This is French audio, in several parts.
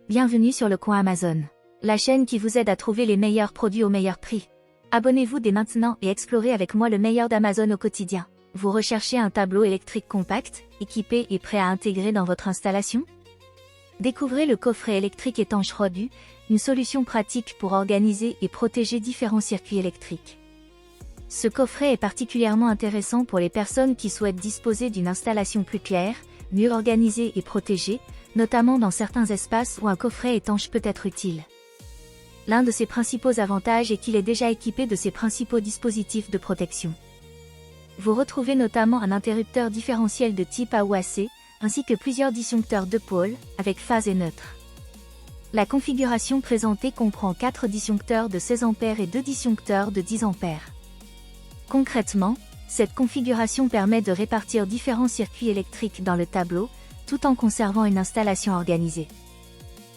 Bienvenue sur Le Coin Amazon, la chaîne qui vous aide à trouver les meilleurs produits au meilleur prix. Abonnez-vous dès maintenant et explorez avec moi le meilleur d'Amazon au quotidien. Vous recherchez un tableau électrique compact, équipé et prêt à intégrer dans votre installation? Découvrez le coffret électrique étanche Rodu, une solution pratique pour organiser et protéger différents circuits électriques. Ce coffret est particulièrement intéressant pour les personnes qui souhaitent disposer d'une installation plus claire, mieux organisée et protégée, notamment dans certains espaces où un coffret étanche peut être utile. L'un de ses principaux avantages est qu'il est déjà équipé de ses principaux dispositifs de protection. Vous retrouvez notamment un interrupteur différentiel de type A ou AC, ainsi que plusieurs disjoncteurs de pôle, avec phase et neutre. La configuration présentée comprend 4 disjoncteurs de 16 A et 2 disjoncteurs de 10 A. Concrètement, cette configuration permet de répartir différents circuits électriques dans le tableau, tout en conservant une installation organisée.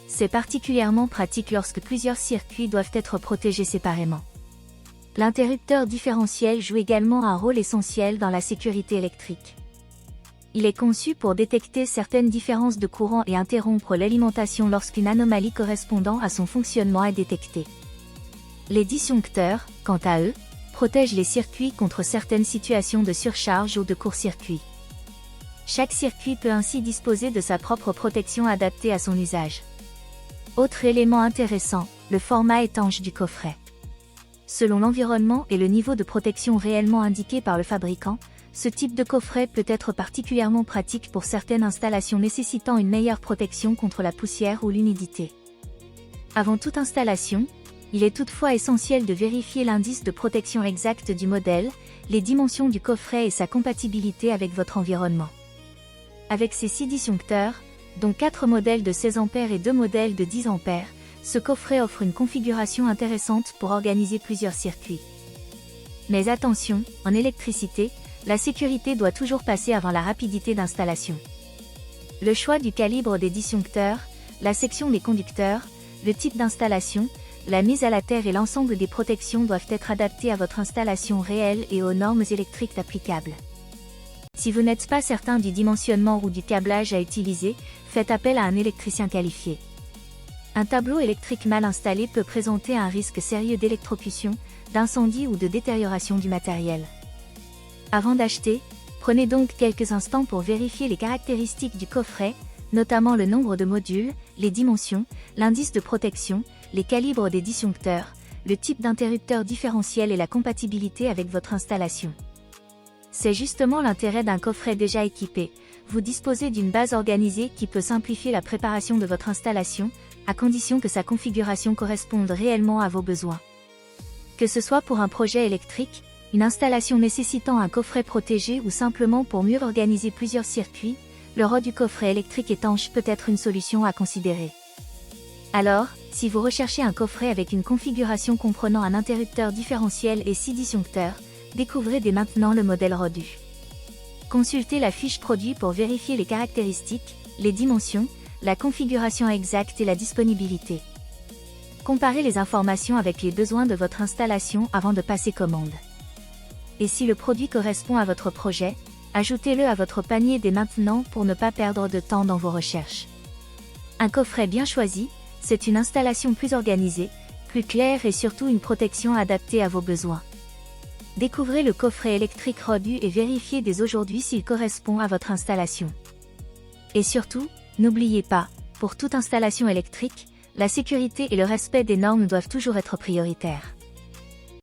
C'est particulièrement pratique lorsque plusieurs circuits doivent être protégés séparément. L'interrupteur différentiel joue également un rôle essentiel dans la sécurité électrique. Il est conçu pour détecter certaines différences de courant et interrompre l'alimentation lorsqu'une anomalie correspondant à son fonctionnement est détectée. Les disjoncteurs, quant à eux, protègent les circuits contre certaines situations de surcharge ou de court-circuit. Chaque circuit peut ainsi disposer de sa propre protection adaptée à son usage. Autre élément intéressant, le format étanche du coffret. Selon l'environnement et le niveau de protection réellement indiqué par le fabricant, ce type de coffret peut être particulièrement pratique pour certaines installations nécessitant une meilleure protection contre la poussière ou l'humidité. Avant toute installation, il est toutefois essentiel de vérifier l'indice de protection exact du modèle, les dimensions du coffret et sa compatibilité avec votre environnement. Avec ses 6 disjoncteurs, dont 4 modèles de 16 A et 2 modèles de 10 A, ce coffret offre une configuration intéressante pour organiser plusieurs circuits. Mais attention, en électricité, la sécurité doit toujours passer avant la rapidité d'installation. Le choix du calibre des disjoncteurs, la section des conducteurs, le type d'installation, la mise à la terre et l'ensemble des protections doivent être adaptés à votre installation réelle et aux normes électriques applicables. Si vous n'êtes pas certain du dimensionnement ou du câblage à utiliser, faites appel à un électricien qualifié. Un tableau électrique mal installé peut présenter un risque sérieux d'électrocution, d'incendie ou de détérioration du matériel. Avant d'acheter, prenez donc quelques instants pour vérifier les caractéristiques du coffret, notamment le nombre de modules, les dimensions, l'indice de protection, les calibres des disjoncteurs, le type d'interrupteur différentiel et la compatibilité avec votre installation. C'est justement l'intérêt d'un coffret déjà équipé. Vous disposez d'une base organisée qui peut simplifier la préparation de votre installation, à condition que sa configuration corresponde réellement à vos besoins. Que ce soit pour un projet électrique, une installation nécessitant un coffret protégé ou simplement pour mieux organiser plusieurs circuits, le Rodu coffret électrique étanche peut être une solution à considérer. Alors, si vous recherchez un coffret avec une configuration comprenant un interrupteur différentiel et 6 disjoncteurs, découvrez dès maintenant le modèle Rodu. Consultez la fiche produit pour vérifier les caractéristiques, les dimensions, la configuration exacte et la disponibilité. Comparez les informations avec les besoins de votre installation avant de passer commande. Et si le produit correspond à votre projet, ajoutez-le à votre panier dès maintenant pour ne pas perdre de temps dans vos recherches. Un coffret bien choisi, c'est une installation plus organisée, plus claire et surtout une protection adaptée à vos besoins. Découvrez le coffret électrique Rodu et vérifiez dès aujourd'hui s'il correspond à votre installation. Et surtout, n'oubliez pas, pour toute installation électrique, la sécurité et le respect des normes doivent toujours être prioritaires.